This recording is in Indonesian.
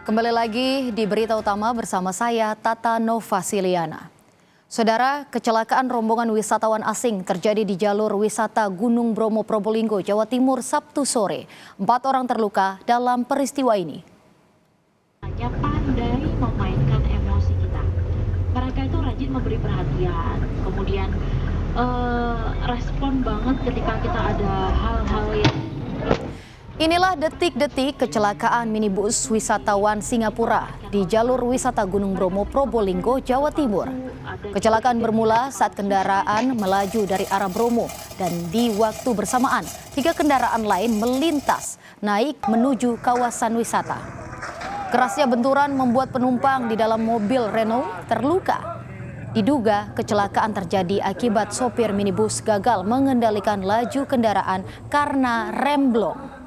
Kembali lagi di berita utama bersama saya Tata Novasiliana. Saudara, kecelakaan rombongan wisatawan asing terjadi di jalur wisata Gunung Bromo Probolinggo, Jawa Timur Sabtu sore. 4 orang terluka dalam peristiwa ini. Hanya pandai memainkan emosi kita. Mereka itu rajin memberi perhatian, kemudian respon banget ketika kita ada hal-hal yang... Inilah detik-detik kecelakaan minibus wisatawan Singapura di jalur wisata Gunung Bromo Probolinggo, Jawa Timur. Kecelakaan bermula saat kendaraan melaju dari arah Bromo dan di waktu bersamaan 3 kendaraan lain melintas naik menuju kawasan wisata. Kerasnya benturan membuat penumpang di dalam mobil Renault terluka. Diduga kecelakaan terjadi akibat sopir minibus gagal mengendalikan laju kendaraan karena remblong.